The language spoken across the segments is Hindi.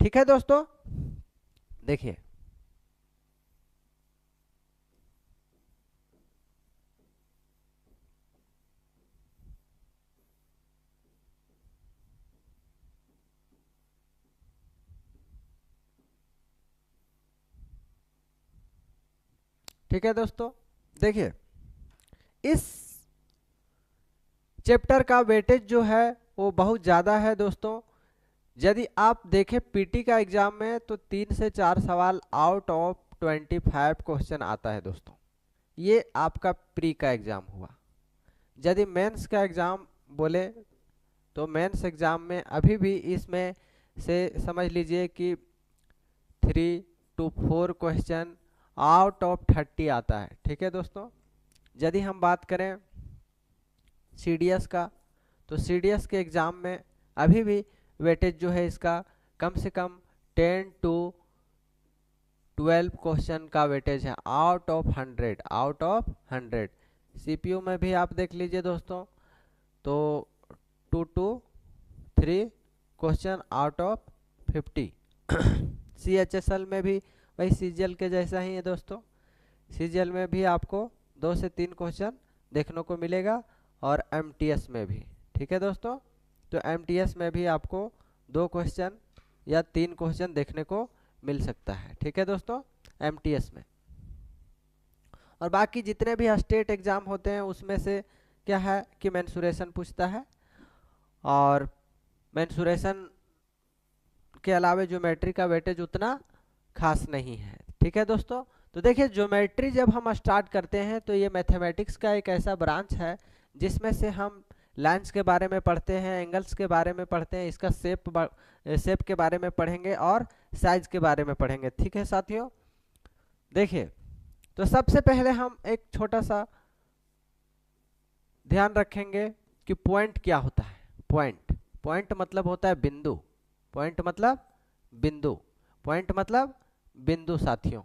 ठीक है दोस्तों, देखिए ठीक है दोस्तों, देखिए इस चैप्टर का वेटेज जो है वो बहुत ज़्यादा है दोस्तों। यदि आप देखें पीटी का एग्जाम में तो 3 से 4 सवाल आउट ऑफ 25 क्वेश्चन आता है दोस्तों। ये आपका प्री का एग्जाम हुआ। यदि मेंस का एग्जाम बोले तो मेंस एग्जाम में अभी भी इसमें से समझ लीजिए कि 3 to 4 क्वेश्चन आउट ऑफ 30 आता है। ठीक है दोस्तों, यदि हम बात करें सीडीएस का तो सीडीएस के एग्ज़ाम में अभी भी वेटेज जो है इसका कम से कम 10 to 12 क्वेश्चन का वेटेज है out of 100, out of 100। CPU में भी आप देख लीजिए दोस्तों तो 2 to 3 question out of 50। CHSL में भी वही सीजीएल के जैसा ही है दोस्तों। सीजीएल में भी आपको 2 से 3 क्वेश्चन देखने को मिलेगा और एमटीएस में भी। ठीक है दोस्तों, तो एमटीएस में भी आपको 2 क्वेश्चन या 3 क्वेश्चन देखने को मिल सकता है। ठीक है दोस्तों, एमटीएस में। और बाकी जितने भी स्टेट एग्जाम होते हैं उसमें से क्या है कि मेंसुरेशन पूछता है, और मेंसुरेशन के अलावा ज्योमेट्री का वेटेज उतना खास नहीं है। ठीक है दोस्तों, तो देखिए ज्योमेट्री जब हम स्टार्ट करते हैं तो ये मैथमेटिक्स का एक ऐसा ब्रांच है जिसमें से हम लाइन्स के बारे में पढ़ते हैं, एंगल्स के बारे में पढ़ते हैं, इसका शेप के बारे में पढ़ेंगे और साइज के बारे में पढ़ेंगे। ठीक है साथियों, देखिए तो सबसे पहले हम एक छोटा सा ध्यान रखेंगे कि पॉइंट क्या होता है। पॉइंट, पॉइंट मतलब होता है बिंदु। पॉइंट मतलब बिंदु, पॉइंट मतलब बिंदु साथियों।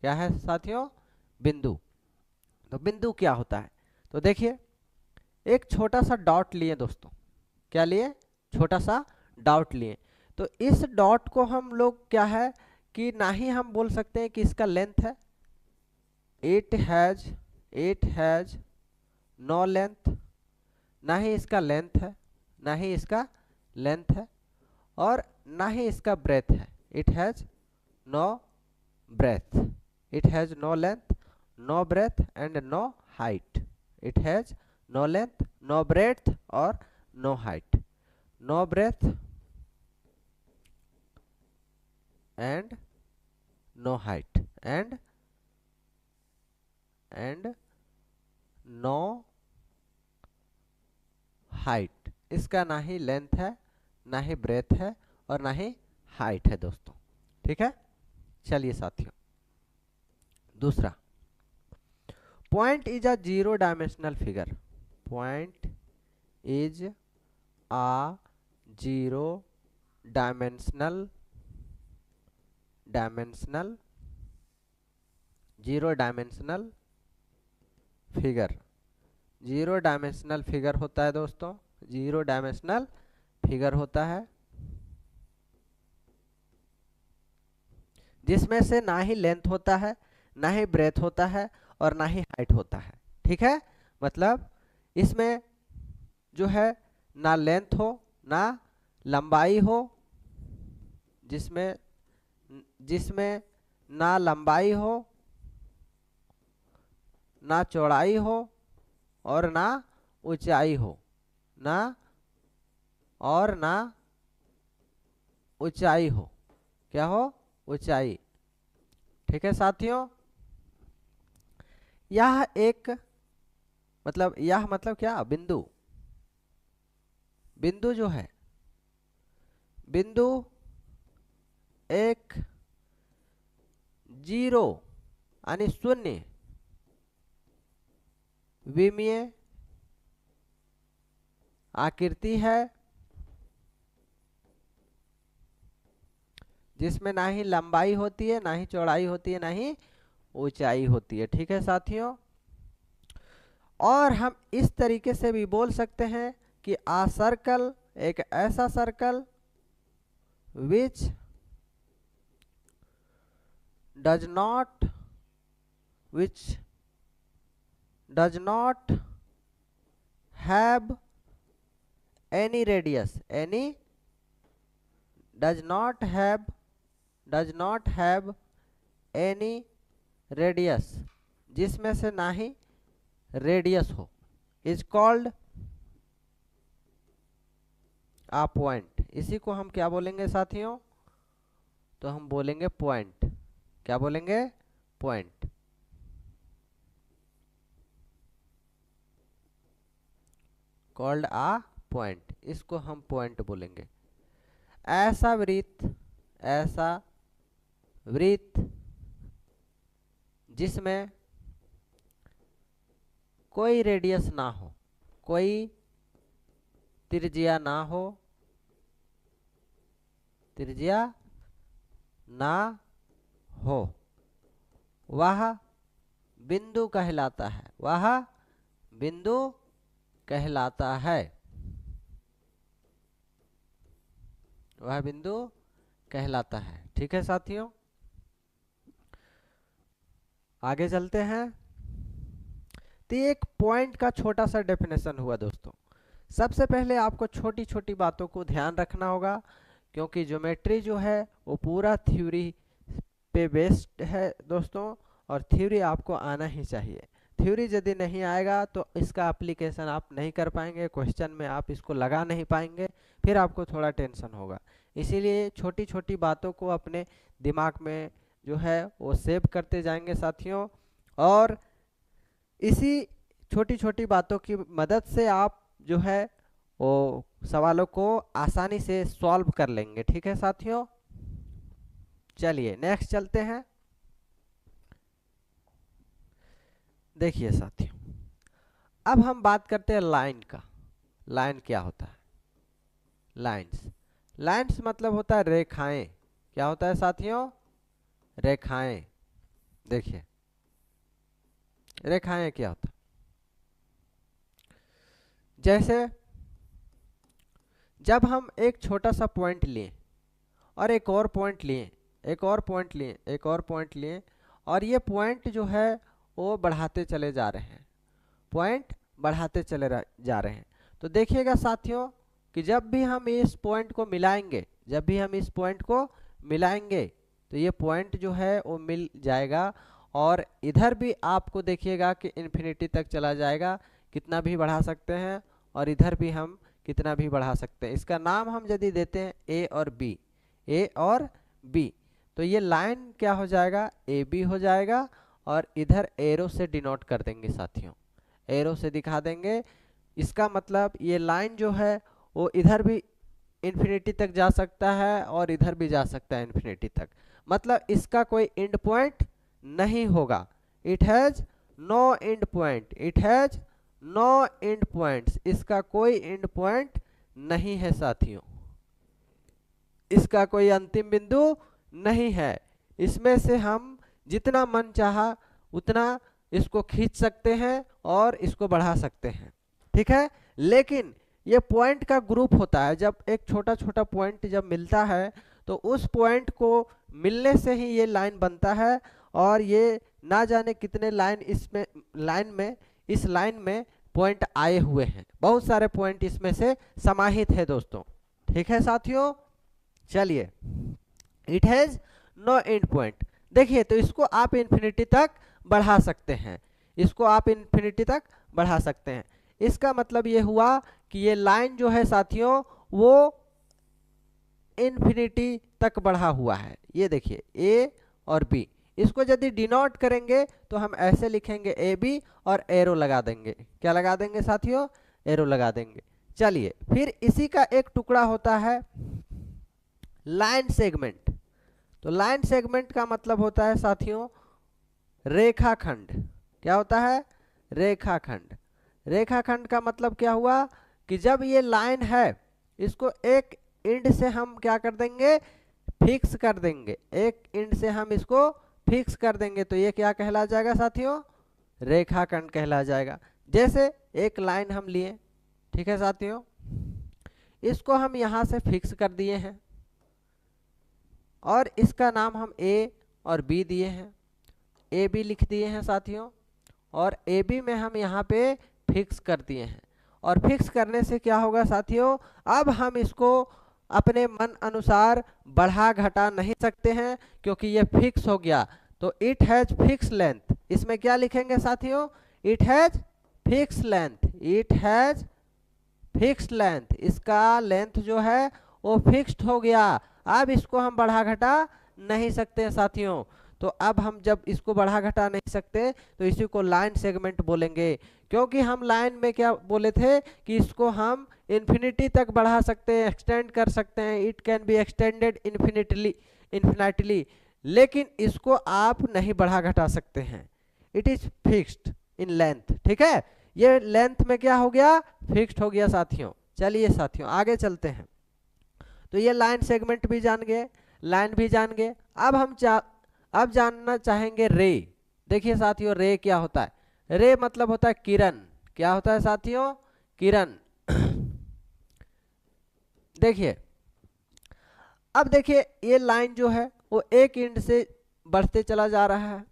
क्या है साथियों? बिंदु। तो बिंदु क्या होता है? तो देखिए एक छोटा सा डॉट लिए दोस्तों। क्या लिए? छोटा सा डॉट लिए। तो इस डॉट को हम लोग क्या है कि ना ही हम बोल सकते हैं कि इसका लेंथ है, इट हैज नो लेंथ, ना ही इसका लेंथ है, ना ही इसका लेंथ है, और ना ही इसका ब्रेथ है। It has no breadth, it has no length, no breadth and no height. It has no length, no breadth और no height. No breadth and no height and no height. इसका ना ही लेंथ है, ना ही ब्रेथ है और ना ही हाइट है दोस्तों। ठीक है, चलिए साथियों दूसरा, point is a 0 dimensional figure. Point is a 0 dimensional 0 dimensional figure. 0 dimensional figure होता है दोस्तों, 0 डायमेंशनल फिगर होता है जिसमें से ना ही लेंथ होता है, ना ही ब्रेथ होता है और ना ही हाइट होता है। ठीक है, मतलब इसमें जो है ना लेंथ हो, ना लंबाई हो, जिसमें जिसमें ना लंबाई हो, ना चौड़ाई हो और ना ऊंचाई हो, ना और ना ऊंचाई हो। क्या हो? ऊंचाई। ठीक है साथियों, यह एक यह मतलब क्या? बिंदु। बिंदु जो है, बिंदु एक 0 यानी शून्य विमीय आकृति है जिसमें ना ही लंबाई होती है, ना ही चौड़ाई होती है, ना ही ऊंचाई होती है। ठीक है साथियों, और हम इस तरीके से भी बोल सकते हैं कि आ सर्कल, एक ऐसा circle which does not which does not have any radius, does not have any radius, जिसमें से ना ही रेडियस हो, इज कॉल्ड आ पॉइंट। इसी को हम क्या बोलेंगे साथियों? तो हम बोलेंगे पॉइंट। क्या बोलेंगे? पॉइंट। कॉल्ड आ पॉइंट, इसको हम पॉइंट बोलेंगे। ऐसा वृत्त जिसमें कोई रेडियस ना हो, कोई त्रिज्या ना हो, त्रिज्या ना हो, वह बिंदु कहलाता है, वह बिंदु कहलाता है, वह बिंदु कहलाता है। ठीक है साथियों, आगे चलते हैं। तो एक पॉइंट का छोटा सा डेफिनेशन हुआ दोस्तों। सबसे पहले आपको छोटी छोटी बातों को ध्यान रखना होगा, क्योंकि ज्योमेट्री जो है वो पूरा थ्योरी पे बेस्ड है दोस्तों, और थ्योरी आपको आना ही चाहिए। थ्योरी यदि नहीं आएगा तो इसका एप्लीकेशन आप नहीं कर पाएंगे, क्वेश्चन में आप इसको लगा नहीं पाएंगे, फिर आपको थोड़ा टेंशन होगा। इसीलिए छोटी छोटी बातों को अपने दिमाग में जो है वो सेव करते जाएंगे साथियों, और इसी छोटी छोटी बातों की मदद से आप जो है वो सवालों को आसानी से सॉल्व कर लेंगे। ठीक है साथियों, चलिए नेक्स्ट चलते हैं। देखिए साथियों, अब हम बात करते हैं लाइन का। लाइन क्या होता है? लाइन्स मतलब होता है रेखाएं। क्या होता है साथियों? रेखाएं। देखिए रेखाएं क्या होता है? जैसे जब हम एक छोटा सा पॉइंट लिए और एक और पॉइंट लिए, एक और पॉइंट लिए, एक और पॉइंट लिए, और ये पॉइंट जो है वो बढ़ाते चले जा रहे हैं, पॉइंट बढ़ाते चले जा रहे हैं। तो देखिएगा साथियों कि जब भी हम इस पॉइंट को मिलाएंगे, जब भी हम इस पॉइंट को मिलाएंगे तो ये पॉइंट जो है वो मिल जाएगा, और इधर भी आपको देखिएगा कि इन्फिनिटी तक चला जाएगा, कितना भी बढ़ा सकते हैं, और इधर भी हम कितना भी बढ़ा सकते हैं। इसका नाम हम यदि देते हैं ए और बी, ए और बी, तो ये लाइन क्या हो जाएगा? ए बी हो जाएगा, और इधर एरो से डिनोट कर देंगे साथियों, एरो से दिखा देंगे। इसका मतलब ये लाइन जो है वो इधर भी इन्फिनिटी तक जा सकता है और इधर भी जा सकता है इन्फिनिटी तक, मतलब इसका कोई एंड पॉइंट नहीं होगा। It has no end point, it has no end points, इसका कोई एंड पॉइंट नहीं है साथियों, इसका कोई अंतिम बिंदु नहीं है। इसमें से हम जितना मन चाहा उतना इसको खींच सकते हैं और इसको बढ़ा सकते हैं। ठीक है, लेकिन ये पॉइंट का ग्रुप होता है। जब एक छोटा छोटा पॉइंट जब मिलता है तो उस पॉइंट को मिलने से ही ये लाइन बनता है, और ये ना जाने कितने इस लाइन में पॉइंट आए हुए हैं, बहुत सारे पॉइंट इसमें से समाहित है दोस्तों। ठीक है साथियों, चलिए it has no end point. देखिए तो इसको आप इन्फिनिटी तक बढ़ा सकते हैं, इसको आप इन्फिनिटी तक बढ़ा सकते हैं। इसका मतलब ये हुआ कि ये लाइन जो है साथियों वो इन्फिनिटी तक बढ़ा हुआ है। ये देखिए ए और बी, इसको यदि डिनोट करेंगे तो हम ऐसे लिखेंगे ए बी और एरो लगा देंगे। क्या लगा देंगे साथियों? एरो लगा देंगे। चलिए फिर इसी का एक टुकड़ा होता है लाइन सेगमेंट। तो लाइन सेगमेंट का मतलब होता है साथियों रेखाखंड। क्या होता है? रेखाखंड। रेखाखंड का मतलब क्या हुआ कि जब ये लाइन है इसको एक एंड से हम क्या कर देंगे? फिक्स कर देंगे, एक एंड से हम इसको फिक्स कर देंगे, तो ये क्या कहला जाएगा साथियों? रेखाखंड कहला जाएगा। जैसे एक लाइन हम लिए, ठीक है साथियों, इसको हम यहाँ से फिक्स कर दिए हैं और इसका नाम हम ए और बी दिए हैं, ए बी लिख दिए हैं साथियों, और ए बी में हम यहाँ पे फिक्स कर दिए हैं। और फिक्स करने से क्या होगा साथियों, अब हम इसको अपने मन अनुसार बढ़ा घटा नहीं सकते हैं क्योंकि ये फिक्स हो गया। तो इट हैज फिक्स लेंथ, इसमें क्या लिखेंगे साथियों, it has fix length, it has fixed length, इसका लेंथ जो है वो फिक्स्ड हो गया। अब इसको हम बढ़ा घटा नहीं सकते साथियों। तो अब हम जब इसको बढ़ा घटा नहीं सकते तो इसी को लाइन सेगमेंट बोलेंगे, क्योंकि हम लाइन में क्या बोले थे कि इसको हम इन्फिनिटी तक बढ़ा सकते हैं, एक्सटेंड कर सकते हैं, it can be extended infinitely, लेकिन इसको आप नहीं बढ़ा घटा सकते हैं, it is fixed in length. ठीक है, ये लेंथ में क्या हो गया, फिक्स्ड हो गया साथियों। चलिए साथियों आगे चलते हैं। तो ये लाइन सेगमेंट भी जान गए, लाइन भी जान गए। अब हम अब जानना चाहेंगे रे। देखिए साथियों रे क्या होता है, रे मतलब होता है किरण। क्या होता है साथियों, किरण। देखिए अब देखिए ये लाइन जो है वो एक एंड से बढ़ते चला जा रहा है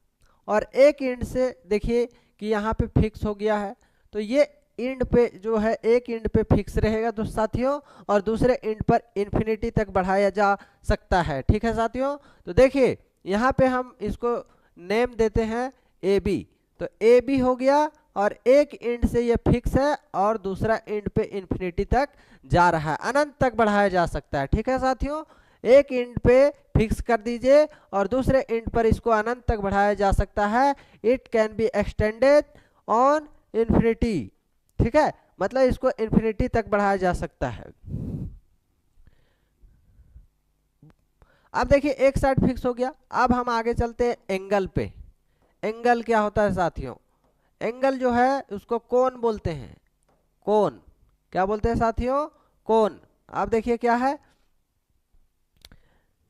और एक एंड से देखिए कि यहाँ पे फिक्स हो गया है। तो ये एंड पे जो है एक एंड पे फिक्स रहेगा तो साथियों, और दूसरे एंड पर इन्फिनिटी तक बढ़ाया जा सकता है। ठीक है साथियों, तो देखिए यहाँ पे हम इसको नेम देते हैं ए बी। तो ए बी हो गया और एक एंड से ये फिक्स है और दूसरा एंड पे इन्फिनिटी तक जा रहा है, अनंत तक बढ़ाया जा सकता है। ठीक है साथियों, एक एंड पे फिक्स कर दीजिए और दूसरे एंड पर इसको अनंत तक बढ़ाया जा सकता है। It can be extended on infinity. ठीक है, मतलब इसको इन्फिनिटी तक बढ़ाया जा सकता है। अब देखिए एक साइड फिक्स हो गया, अब हम आगे चलते हैं एंगल पे। एंगल क्या होता है साथियों, एंगल जो है उसको कोण बोलते हैं। कोण क्या बोलते हैं साथियों, कोण। अब देखिए क्या है,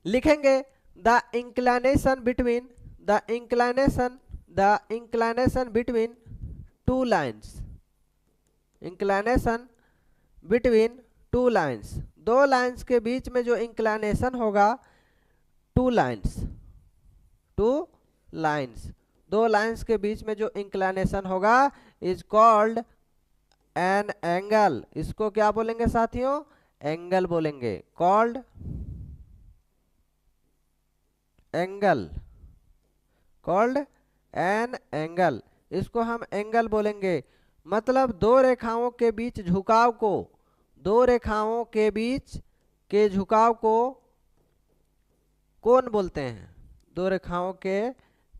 लिखेंगे the inclination between two lines, inclination between two lines, दो लाइन्स के बीच में जो इंक्लिनेशन होगा, टू लाइन्स दो लाइन्स के बीच में जो इंक्लिनेशन होगा इज कॉल्ड एन एंगल। इसको क्या बोलेंगे साथियों, एंगल बोलेंगे, called angle, called an angle. इसको हम एंगल बोलेंगे। मतलब दो रेखाओं के बीच झुकाव को, दो रेखाओं के बीच के झुकाव को कोण बोलते हैं। दो रेखाओं के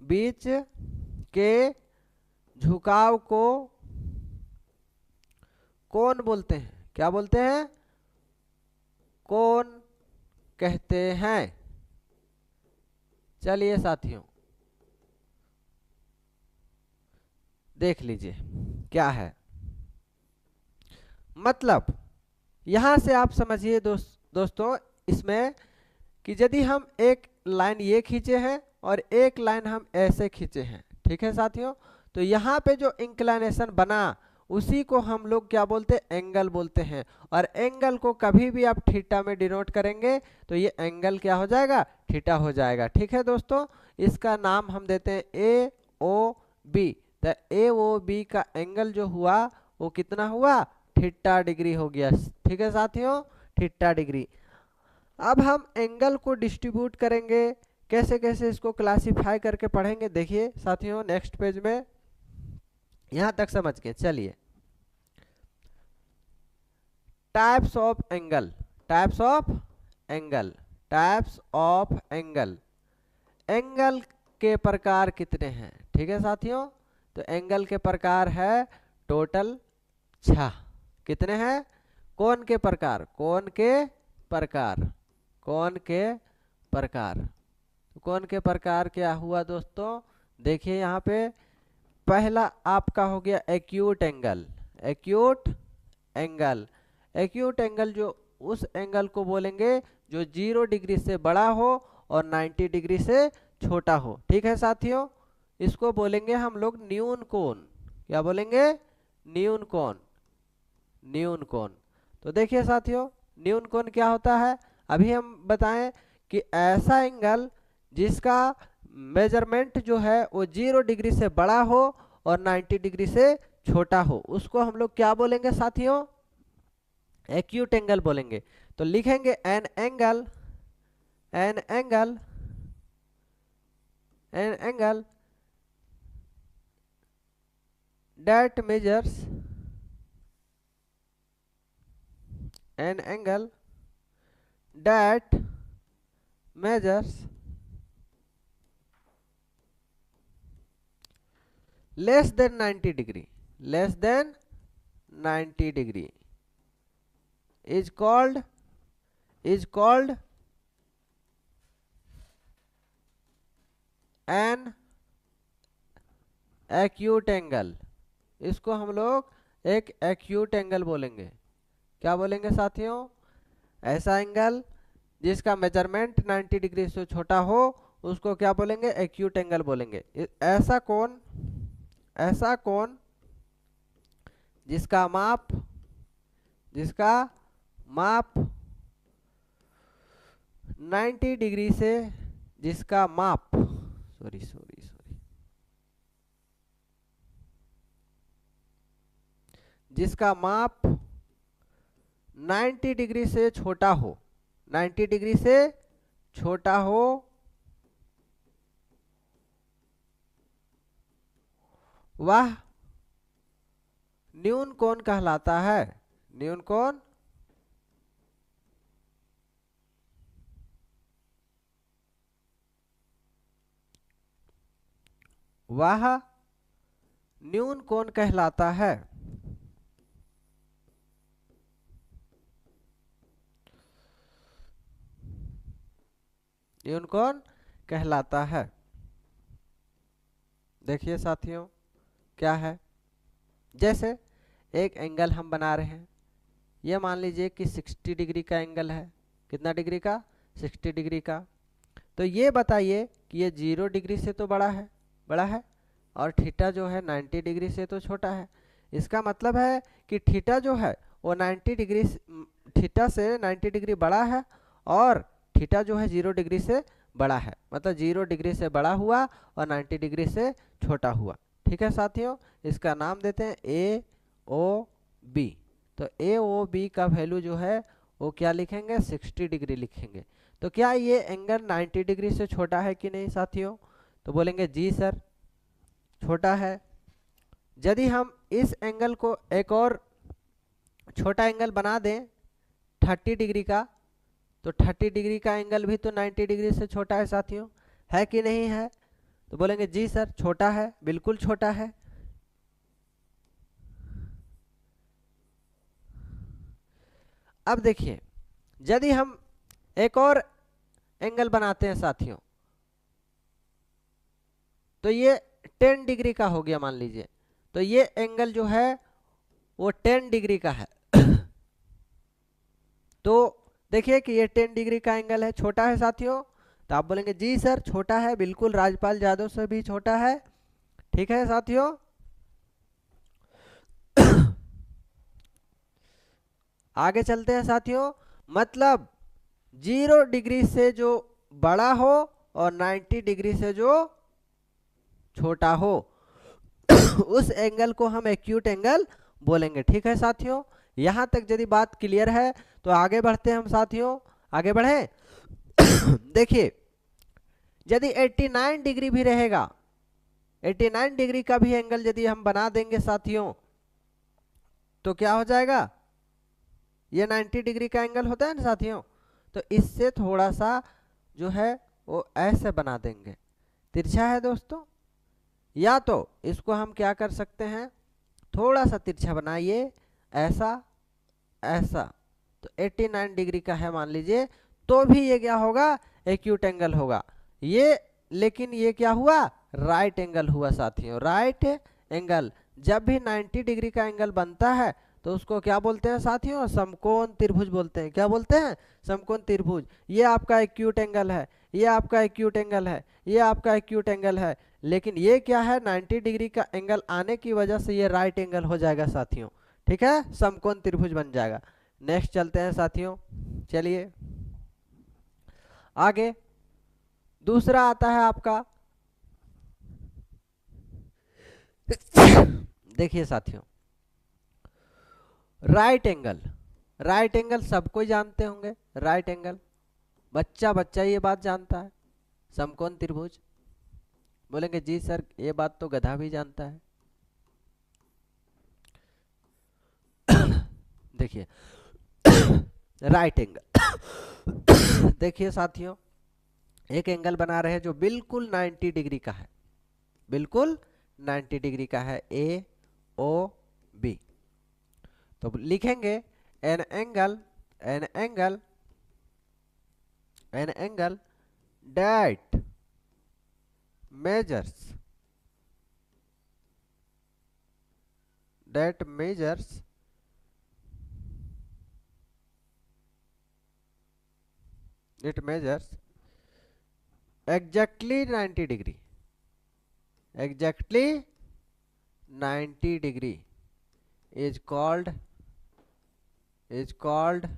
बीच के झुकाव को कोण बोलते हैं। क्या बोलते हैं, कोण कहते हैं। चलिए साथियों देख लीजिए क्या है, मतलब यहां से आप समझिए दोस्तों इसमें कि यदि हम एक लाइन ये खींचे हैं और एक लाइन हम ऐसे खींचे हैं, ठीक है साथियों, तो यहाँ पे जो इंक्लिनेशन बना उसी को हम लोग क्या बोलते हैं, एंगल बोलते हैं। और एंगल को कभी भी आप थीटा में डिनोट करेंगे तो ये एंगल क्या हो जाएगा, थीटा हो जाएगा। ठीक है दोस्तों, इसका नाम हम देते हैं ए ओ बी। तो ए ओ बी का एंगल जो हुआ वो कितना हुआ, थीटा डिग्री हो गया। ठीक है साथियों, थीटा डिग्री। अब हम एंगल को डिस्ट्रीब्यूट करेंगे, कैसे कैसे इसको क्लासिफाई करके पढ़ेंगे। देखिए साथियों नेक्स्ट पेज में, यहां तक समझ के चलिए। Types of angle, types of angle, types of angle. Angle के प्रकार कितने हैं, ठीक है साथियों, तो एंगल के प्रकार है टोटल 6। कितने हैं, कोण के प्रकार, कोण के प्रकार, कोण के प्रकार। कोण के प्रकार क्या हुआ दोस्तों, देखिए यहाँ पे पहला आपका हो गया acute angle. Acute angle, acute angle जो उस एंगल को बोलेंगे जो 0 डिग्री से बड़ा हो और 90 डिग्री से छोटा हो। ठीक है साथियों, इसको बोलेंगे हम लोग न्यून कोण। क्या बोलेंगे, न्यून कोण, न्यून कोण। तो देखिए साथियों न्यून कोण क्या होता है, अभी हम बताएं कि ऐसा एंगल जिसका मेजरमेंट जो है वो 0 डिग्री से बड़ा हो और 90 डिग्री से छोटा हो, उसको हम लोग क्या बोलेंगे साथियों? एक्यूट एंगल बोलेंगे। तो लिखेंगे an angle that measures an angle that measures less than 90 degree is called an acute angle। इसको हम लोग एक एक्यूट एंगल बोलेंगे। क्या बोलेंगे साथियों? ऐसा एंगल जिसका मेजरमेंट 90 डिग्री से छोटा हो उसको क्या बोलेंगे? एक्यूट एंगल बोलेंगे। ऐसा कोण जिसका माप 90 डिग्री से जिसका माप जिसका माप 90 डिग्री से छोटा हो, 90 डिग्री से छोटा हो, वह न्यून कोण कहलाता है। न्यून कोण वह न्यून कोण कहलाता है। न्यून कोण कहलाता है। देखिए साथियों क्या है, जैसे एक एंगल हम बना रहे हैं, ये मान लीजिए कि 60 डिग्री का एंगल है। कितना डिग्री का? 60 डिग्री का। तो ये बताइए कि ये 0 डिग्री से तो बड़ा है और थीटा जो है 90 डिग्री से तो छोटा है। इसका मतलब है कि थीटा जो है वो 90 डिग्री थीटा से 90 डिग्री बड़ा है और थीटा जो है 0 डिग्री से बड़ा है। मतलब 0 डिग्री से बड़ा हुआ और 90 डिग्री से छोटा हुआ। ठीक है साथियों, इसका नाम देते हैं ए ओ बी। तो ए ओ बी का वैल्यू जो है वो क्या लिखेंगे? 60 डिग्री लिखेंगे। तो क्या ये एंगल 90 डिग्री से छोटा है कि नहीं साथियों? तो बोलेंगे जी सर छोटा है। यदि हम इस एंगल को एक और छोटा एंगल बना दें 30 डिग्री का, तो 30 डिग्री का एंगल भी तो 90 डिग्री से छोटा है साथियों, है कि नहीं है? तो बोलेंगे जी सर छोटा है, बिल्कुल छोटा है। अब देखिए यदि हम एक और एंगल बनाते हैं साथियों, तो ये 10 डिग्री का हो गया मान लीजिए। तो ये एंगल जो है वो 10 डिग्री का है। तो देखिए कि ये 10 डिग्री का एंगल है, छोटा है साथियों। तो आप बोलेंगे जी सर छोटा है, बिल्कुल राजपाल यादव से भी छोटा है। ठीक है साथियों। आगे चलते हैं साथियों। मतलब 0 डिग्री से जो बड़ा हो और 90 डिग्री से जो छोटा हो उस एंगल को हम एक्यूट एंगल बोलेंगे। ठीक है साथियों, यहां तक यदि बात क्लियर है तो आगे बढ़ते हैं हम साथियों। आगे बढ़े। देखिए यदि 89 डिग्री भी रहेगा, 89 डिग्री का भी एंगल यदि हम बना देंगे साथियों, तो क्या हो जाएगा? ये 90 डिग्री का एंगल होता है ना साथियों, तो इससे थोड़ा सा जो है वो ऐसे बना देंगे। तिरछा है दोस्तों, या तो इसको हम क्या कर सकते हैं, थोड़ा सा तिरछा बनाइए, ऐसा ऐसा। तो 89 डिग्री का है मान लीजिए, तो भी ये क्या होगा? एक्यूट एंगल होगा ये। लेकिन ये क्या हुआ? राइट एंगल हुआ साथियों। राइट एंगल जब भी 90 डिग्री का एंगल बनता है तो उसको क्या बोलते हैं साथियों? समकोण त्रिभुज बोलते हैं। क्या बोलते हैं? समकोण त्रिभुज। ये आपका एक्यूट एंगल है, ये आपका एक्यूट एंगल है, ये आपका एक्यूट एंगल है। लेकिन ये क्या है? 90 डिग्री का एंगल आने की वजह से ये राइट एंगल हो जाएगा साथियों। ठीक है, समकोण त्रिभुज बन जाएगा। नेक्स्ट चलते हैं साथियों। चलिए आगे। दूसरा आता है आपका देखिए साथियों, राइट एंगल, राइट एंगल सबको ही जानते होंगे। राइट एंगल बच्चा बच्चा ये बात जानता है। समकोण त्रिभुज, बोलेंगे जी सर ये बात तो गधा भी जानता है। देखिए राइट एंगल, देखिए साथियों, एक एंगल बना रहे हैं जो बिल्कुल 90 डिग्री का है, बिल्कुल 90 डिग्री का है, ए ओ बी। तो लिखेंगे an angle, an angle, an angle that measures, that measures it measures exactly 90 degree, exactly 90 degree is called, is called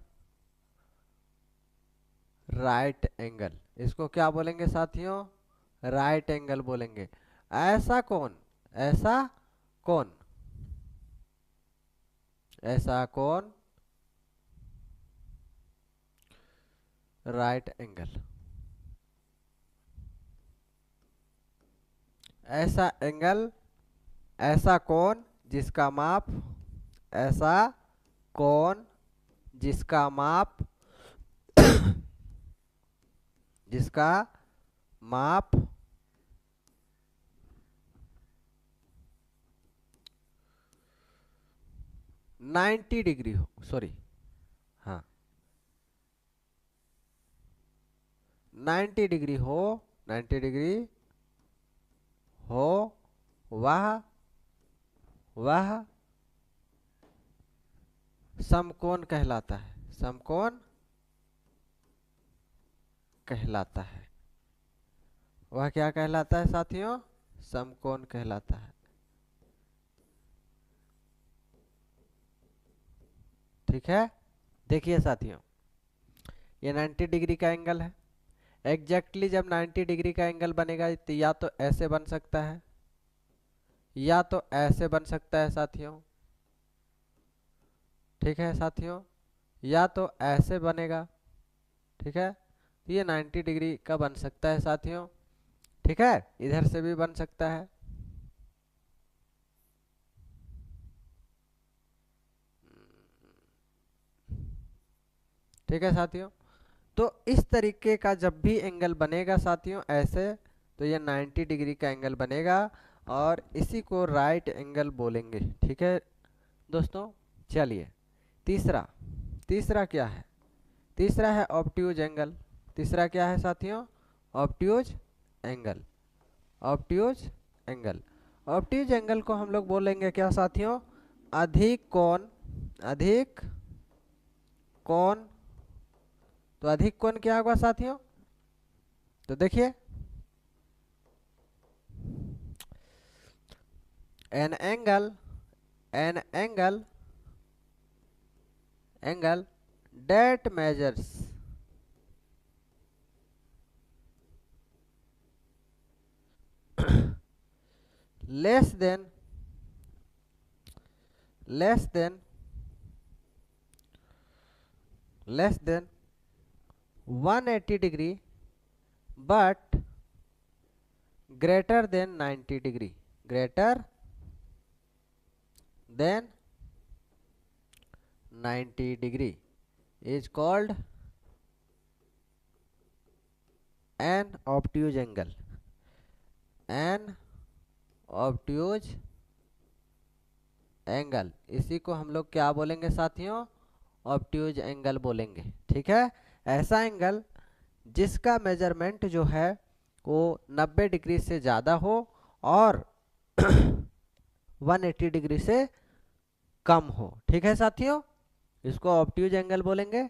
right angle. इसको क्या बोलेंगे साथियों? राइट एंगल बोलेंगे। ऐसा कौन, ऐसा कौन, ऐसा कौन राइट एंगल, ऐसा एंगल, ऐसा कौन जिसका माप, ऐसा कौन जिसका माप, जिसका माप 90 डिग्री हो, सॉरी हाँ 90 डिग्री हो, 90 डिग्री हो, वह, वह समकोण कहलाता है, समकोण कहलाता है। वह क्या कहलाता है साथियों? समकोण कहलाता है। ठीक है, देखिए साथियों, ये 90 डिग्री का एंगल है। एग्जैक्टली जब 90 डिग्री का एंगल बनेगा तो या तो ऐसे बन सकता है, या तो ऐसे बन सकता है साथियों। ठीक है साथियों, या तो ऐसे बनेगा। ठीक है, तो ये 90 डिग्री का बन सकता है साथियों। ठीक है, इधर से भी बन सकता है। ठीक है साथियों, तो इस तरीके का जब भी एंगल बनेगा साथियों ऐसे, तो ये 90 डिग्री का एंगल बनेगा और इसी को राइट एंगल बोलेंगे। ठीक है दोस्तों, चलिए तीसरा, तीसरा क्या है? तीसरा है ऑब्ट्यूज एंगल। तीसरा क्या है साथियों? Obtuse angle, obtuse angle. Obtuse angle को हम लोग बोलेंगे क्या साथियों? अधिक कोण, अधिक कोण। तो अधिक कोण क्या होगा साथियों? तो देखिए, an angle, an angle, angle that measures less than, less than, less than 180 degree but greater than 90 degree, greater than 90 degree is called an obtuse angle, an obtuse angle. इसी को हम लोग क्या बोलेंगे साथियों? ऑब्ट्यूज एंगल बोलेंगे। ठीक है, ऐसा एंगल जिसका मेजरमेंट जो है वो 90 डिग्री से ज़्यादा हो और 180 डिग्री से कम हो। ठीक है साथियों, इसको ऑब्ट्यूज एंगल बोलेंगे।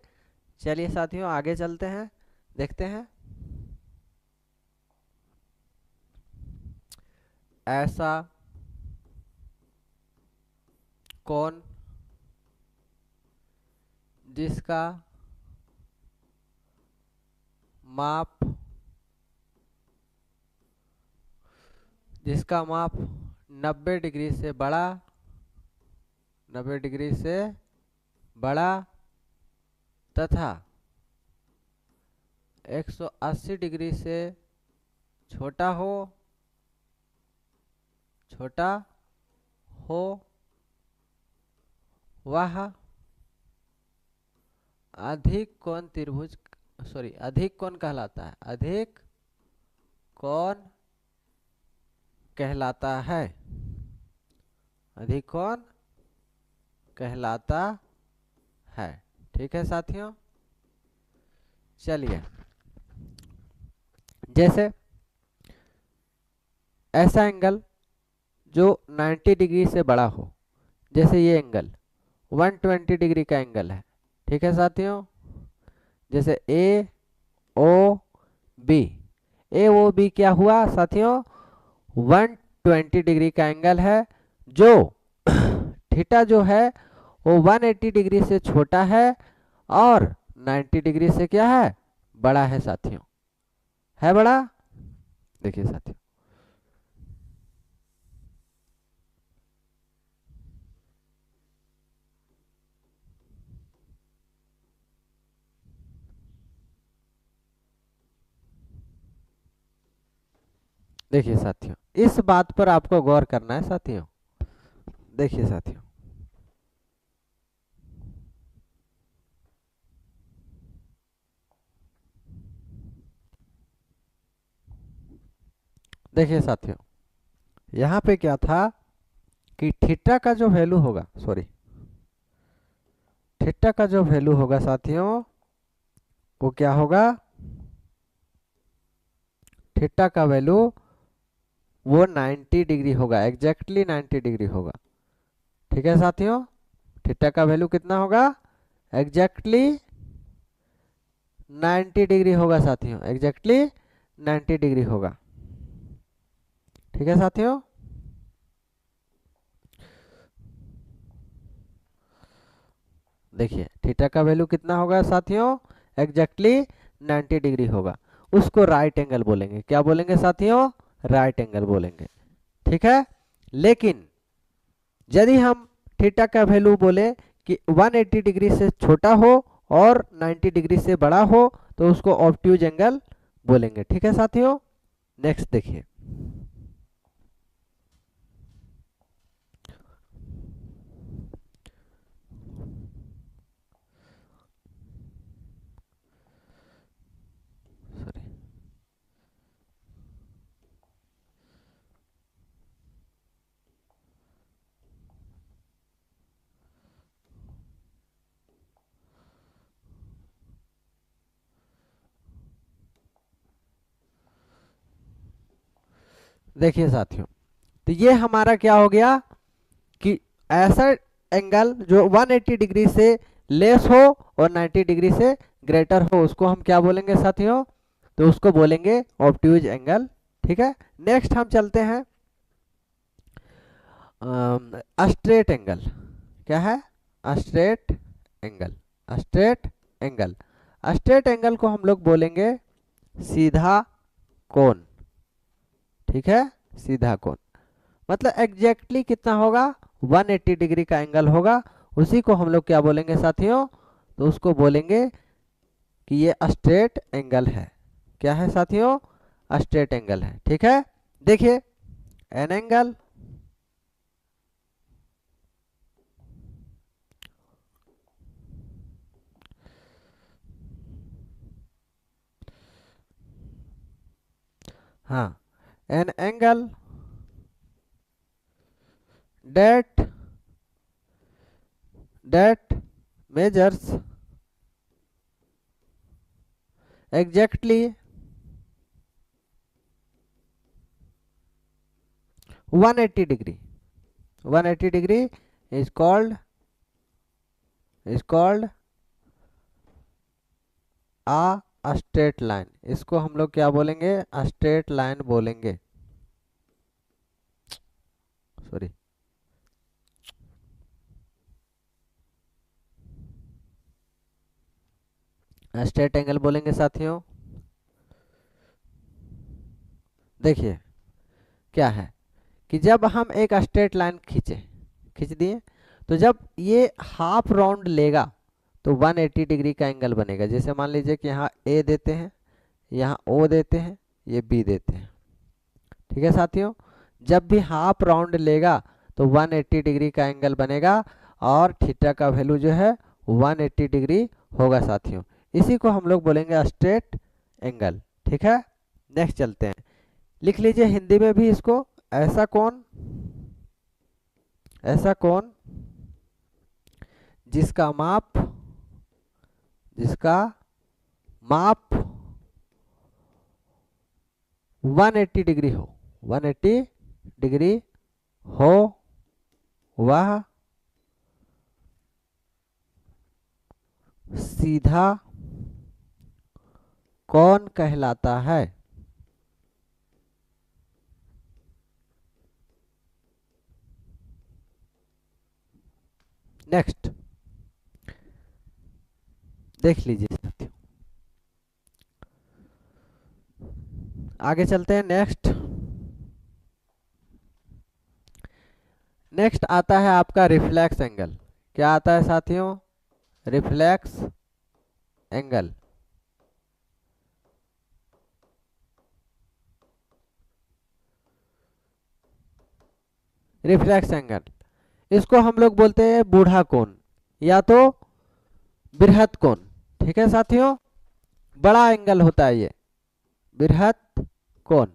चलिए साथियों आगे चलते हैं, देखते हैं। ऐसा कोण जिसका माप, जिसका माप 90 डिग्री से बड़ा, 90 डिग्री से बड़ा तथा 180 डिग्री से छोटा हो, छोटा हो वह अधिक कोण त्रिभुज, अधिक कोण कहलाता है, अधिक कोण कहलाता है, अधिक कोण कहलाता है। ठीक है साथियों, चलिए जैसे ऐसा एंगल जो 90 डिग्री से बड़ा हो, जैसे ये एंगल 120 डिग्री का एंगल है। ठीक है साथियों, जैसे ए ओ बी, ए ओ बी क्या हुआ साथियों, 120 डिग्री का एंगल है, जो थीटा जो है वो 180 डिग्री से छोटा है और 90 डिग्री से क्या है, बड़ा है साथियों, है बड़ा। देखिए साथियों, देखिए साथियों, इस बात पर आपको गौर करना है साथियों। देखिए साथियों, देखिए साथियों, यहाँ पे क्या था कि थीटा का जो वैल्यू होगा, थीटा का जो वैल्यू होगा साथियों, वो क्या होगा, थीटा का वैल्यू वो 90 डिग्री होगा, एग्जैक्टली 90 डिग्री होगा। ठीक है साथियों, थीटा का वैल्यू कितना होगा, एग्जैक्टली 90 डिग्री होगा साथियों, एग्जैक्टली 90 डिग्री होगा। ठीक है साथियों, देखिए थीटा का वैल्यू कितना होगा साथियों, एग्जैक्टली 90 डिग्री होगा। उसको राइट एंगल बोलेंगे, क्या बोलेंगे साथियों, राइट एंगल बोलेंगे। ठीक है, लेकिन यदि हम थीटा का वैल्यू बोले कि 180 डिग्री से छोटा हो और 90 डिग्री से बड़ा हो, तो उसको ऑब्ट्यूज एंगल बोलेंगे। ठीक है साथियों, नेक्स्ट देखिए, सॉरी, देखिए साथियों, तो ये हमारा क्या हो गया कि ऐसा एंगल जो 180 डिग्री से लेस हो और 90 डिग्री से ग्रेटर हो, उसको हम क्या बोलेंगे साथियों, तो उसको बोलेंगे ऑब्ट्यूज एंगल। ठीक है, नेक्स्ट हम चलते हैं स्ट्रेट एंगल। क्या है, straight angle, straight angle, straight angle को हम लोग बोलेंगे सीधा कोण। ठीक है, सीधा कोण मतलब एग्जैक्टली कितना होगा, 180 डिग्री का एंगल होगा, उसी को हम लोग क्या बोलेंगे साथियों, तो उसको बोलेंगे कि ये स्ट्रेट एंगल है। क्या है साथियों, स्ट्रेट एंगल है। ठीक है, देखिए एन एंगल, हाँ, N angle that measures exactly 180 degree, 180 degree is called a straight line। इसको हम लोग क्या बोलेंगे, स्ट्रेट लाइन बोलेंगे, सॉरी, स्ट्रेट एंगल बोलेंगे साथियों। देखिए क्या है कि जब हम एक स्ट्रेट लाइन खींच दिए, तो जब ये हाफ राउंड लेगा तो 180 डिग्री का एंगल बनेगा। जैसे मान लीजिए कि यहाँ ए देते हैं, यहाँ ओ देते हैं, ये बी देते हैं। ठीक है साथियों, जब भी हाफ राउंड लेगा तो 180 डिग्री का एंगल बनेगा और थीटा का वैल्यू जो है 180 डिग्री होगा साथियों। इसी को हम लोग बोलेंगे स्ट्रेट एंगल। ठीक है, नेक्स्ट चलते हैं। लिख लीजिए हिंदी में भी इसको, ऐसा कौन जिसका माप 180 डिग्री हो, 180 डिग्री हो, वह सीधा कौन कहलाता है? नेक्स्ट देख लीजिए साथियों, आगे चलते हैं। नेक्स्ट आता है आपका रिफ्लेक्स एंगल। क्या आता है साथियों? Reflex angle. रिफ्लेक्स एंगल, इसको हम लोग बोलते हैं बूढ़ा कोण या तो बृहत कोण। ठीक है साथियों, बड़ा एंगल होता है ये बृहत कोण।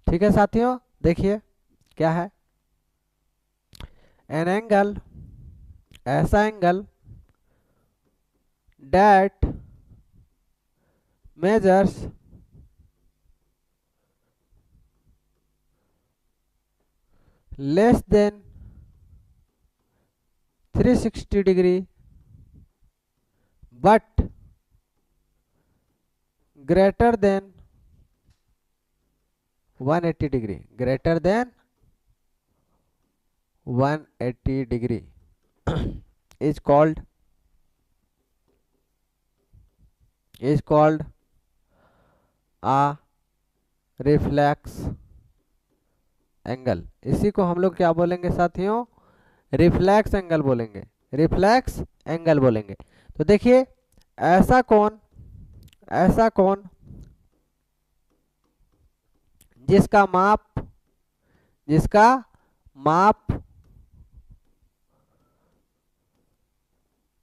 ठीक है साथियों, देखिए क्या है, एन एंगल, ऐसा angle that measures less than 360 degree but greater than 180 degree, greater than 180 degree is called a reflex angle. इसी को हम लोग क्या बोलेंगे साथियों? रिफ्लेक्स एंगल बोलेंगे, रिफ्लेक्स एंगल बोलेंगे। तो देखिए ऐसा कौन जिसका माप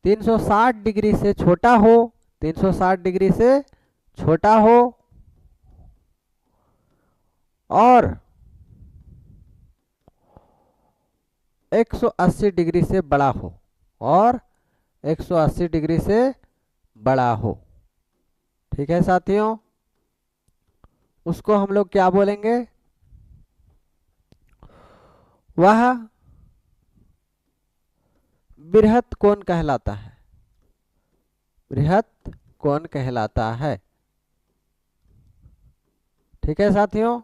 360 डिग्री से छोटा हो, 360 डिग्री से छोटा हो और 180 डिग्री से बड़ा हो, और 180 डिग्री से बड़ा हो। ठीक है साथियों, उसको हम लोग क्या बोलेंगे? वह बृहत कोण कहलाता है, बृहत कोण कहलाता है। ठीक है साथियों,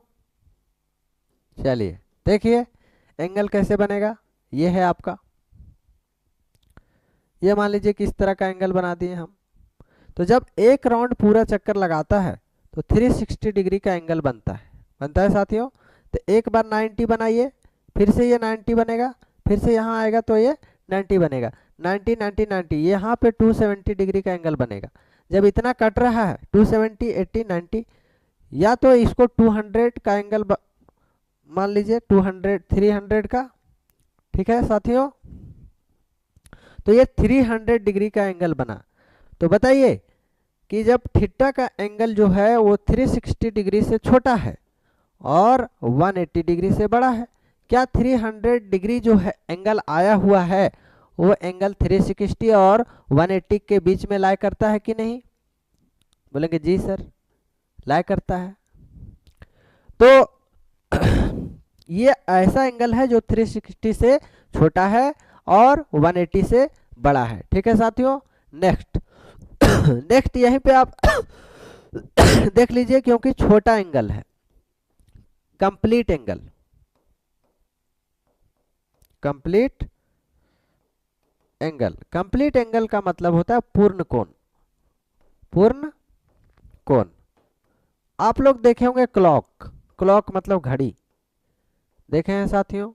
चलिए देखिए एंगल कैसे बनेगा। ये है आपका, ये मान लीजिए किस तरह का एंगल बना दिए हम। तो जब एक राउंड पूरा चक्कर लगाता है तो 360 डिग्री का एंगल बनता है साथियों। तो एक बार 90 बनाइए, फिर से ये 90 बनेगा, फिर से यहाँ आएगा तो ये 90 बनेगा, 90 90 90, यहाँ पे 270 डिग्री का एंगल बनेगा। जब इतना कट रहा है 270 80 90, या तो इसको 200 का एंगल मान लीजिए, 200 300 का। ठीक है साथियों, तो ये 300 डिग्री का एंगल बना। तो बताइए कि जब थीटा का एंगल जो है वो 360 डिग्री से छोटा है और 180 डिग्री से बड़ा है, क्या 300 डिग्री जो है एंगल आया हुआ है वो एंगल 360 और 180 के बीच में लाई करता है कि नहीं? बोलेंगे जी सर लाई करता है। तो ये ऐसा एंगल है जो 360 से छोटा है और 180 से बड़ा है। ठीक है साथियों, नेक्स्ट यहीं पे आप देख लीजिए, क्योंकि छोटा एंगल है, कंप्लीट एंगल, कंप्लीट एंगल का मतलब होता है पूर्ण कोण। आप लोग देखे होंगे क्लॉक, क्लॉक मतलब घड़ी, देखे हैं साथियों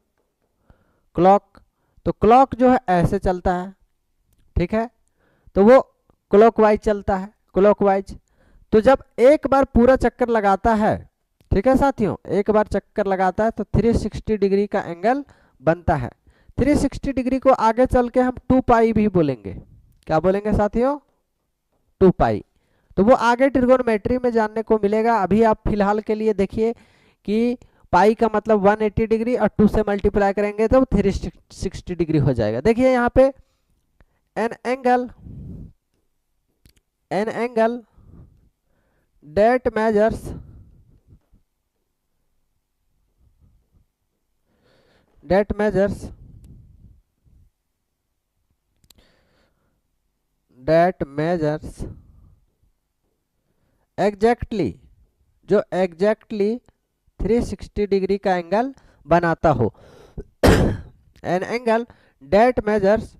क्लॉक। तो क्लॉक जो है ऐसे चलता है, ठीक है, तो वो क्लॉकवाइज चलता है, क्लॉकवाइज। तो जब एक बार पूरा चक्कर लगाता है, ठीक है साथियों, एक बार चक्कर लगाता है तो 360 डिग्री का एंगल बनता है। 360 डिग्री को आगे चल के हम 2 पाई भी बोलेंगे। क्या बोलेंगे साथियों? 2 पाई। तो वो आगे ट्रिगोनोमेट्री में जानने को मिलेगा। अभी आप फिलहाल के लिए देखिए कि पाई का मतलब 180 डिग्री और 2 से मल्टीप्लाई करेंगे तो 360 डिग्री हो जाएगा। देखिए यहाँ पे an angle that measures exactly, जो एग्जैक्टली 360 डिग्री का एंगल बनाता हो। An angle that measures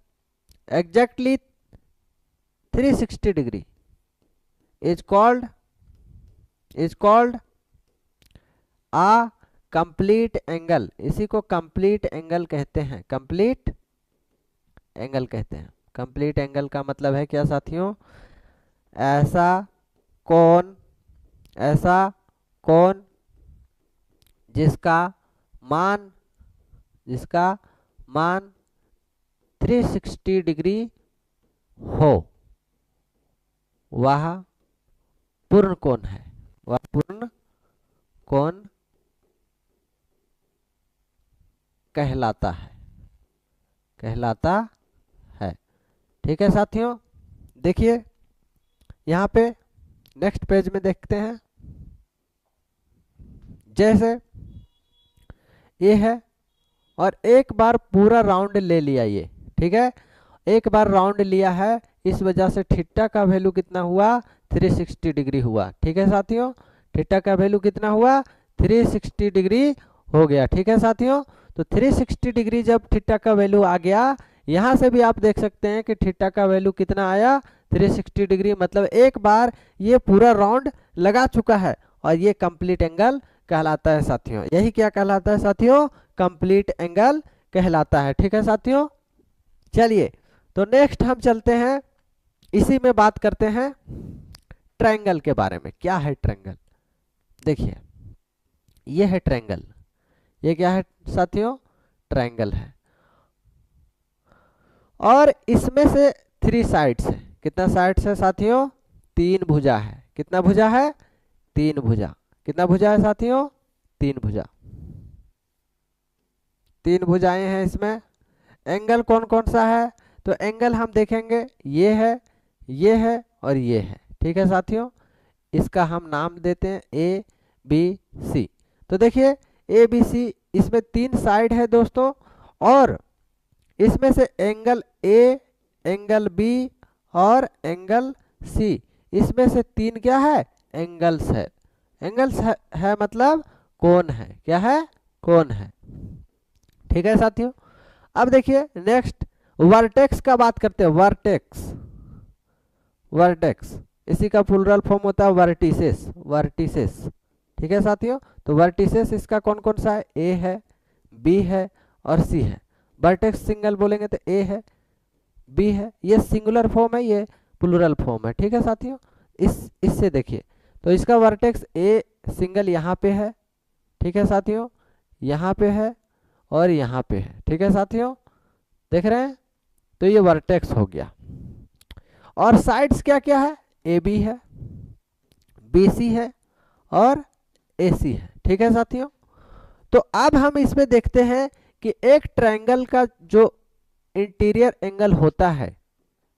exactly 360 degree is called a complete angle. इसी को कंप्लीट एंगल कहते हैं, कंप्लीट एंगल कहते हैं। कंप्लीट एंगल का मतलब है क्या साथियों? ऐसा कोण जिसका मान 360 डिग्री हो, वह पूर्ण कोण है, वह पूर्ण कोण कहलाता है। ठीक है साथियों, देखिए यहाँ पे नेक्स्ट पेज में देखते हैं। जैसे ये है और एक बार पूरा राउंड ले लिया ये, ठीक है, एक बार राउंड लिया है, इस वजह से थीटा का वैल्यू कितना हुआ? 360 डिग्री हुआ। ठीक है साथियों, थीटा का वैल्यू कितना हुआ? 360 डिग्री हो गया। ठीक है साथियों, तो 360 डिग्री जब थीटा का वैल्यू आ गया, यहाँ से भी आप देख सकते हैं कि थीटा का वैल्यू कितना आया? 360 डिग्री। मतलब एक बार ये पूरा राउंड लगा चुका है और ये कंप्लीट एंगल कहलाता है साथियों। यही क्या कहलाता है साथियों? कंप्लीट एंगल कहलाता है। ठीक है साथियों, चलिए तो नेक्स्ट हम चलते हैं, इसी में बात करते हैं ट्रायंगल के बारे में। क्या है ट्रायंगल? देखिए ये है ट्रायंगल। ये क्या है साथियों? ट्रायंगल है और इसमें से 3 साइड्स है। कितना साइड्स है साथियों? 3 भुजा है। कितना भुजा है? 3 भुजा। कितना भुजा है साथियों? 3 भुजा। 3 भुजाएं हैं इसमें। एंगल कौन कौन सा है? तो एंगल हम देखेंगे ये है और ये है। ठीक है साथियों, इसका हम नाम देते हैं ए बी सी। तो देखिए ए बी सी, इसमें 3 साइड है दोस्तों और इसमें से एंगल ए, एंगल बी और एंगल सी, इसमें से 3 क्या है? एंगल्स है। एंगल्स है मतलब कोण है। क्या है? कोण है। ठीक है साथियों, अब देखिए नेक्स्ट वर्टेक्स का बात करते हैं। वर्टेक्स इसी का प्लूरल फॉर्म होता है वर्टिसेस। ठीक है साथियों, तो वर्टिसेस इसका कौन कौन सा है? ए है, बी है और सी है। वर्टेक्स सिंगल बोलेंगे तो ए है, बी है, ये सिंगुलर फॉर्म है, ये प्लूरल फॉर्म है। ठीक है साथियों, इससे देखिए तो इसका वर्टेक्स ए सिंगल यहाँ पे है। ठीक है साथियों, यहाँ पे है और यहाँ पे है। ठीक है साथियों, देख रहे हैं, तो ये वर्टेक्स हो गया। और साइड्स क्या क्या है? ए बी है, बी सी है और ए सी है। ठीक है साथियों, तो अब हम इसमें देखते हैं कि एक ट्रायंगल का जो इंटीरियर एंगल होता है,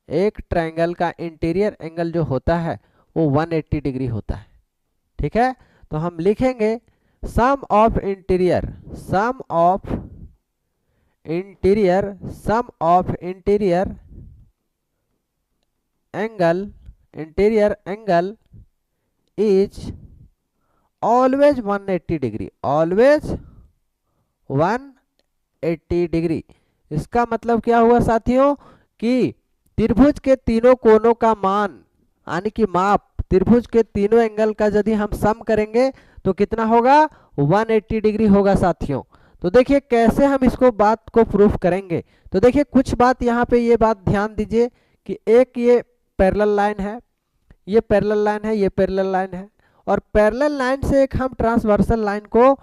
एक ट्रायंगल का इंटीरियर एंगल जो होता है वो 180 डिग्री होता है। ठीक है, तो हम लिखेंगे sum of interior angle is always 180 degree, always 180 degree. इसका मतलब क्या हुआ साथियों कि त्रिभुज के तीनों कोणों का मान यानी कि माप, त्रिभुज के तीनों एंगल का यदि हम सम करेंगे तो कितना होगा 180 डिग्री होगा साथियों। तो देखिए कैसे हम इसको बात को प्रूफ करेंगे। तो देखिए कुछ बात यहाँ पे ये बात ध्यान दीजिए कि एक ये पैरेलल लाइन है, ये पैरेलल लाइन है, ये पैरेलल लाइन है, और पैरेलल लाइन से एक हम ट्रांसवर्सल लाइन को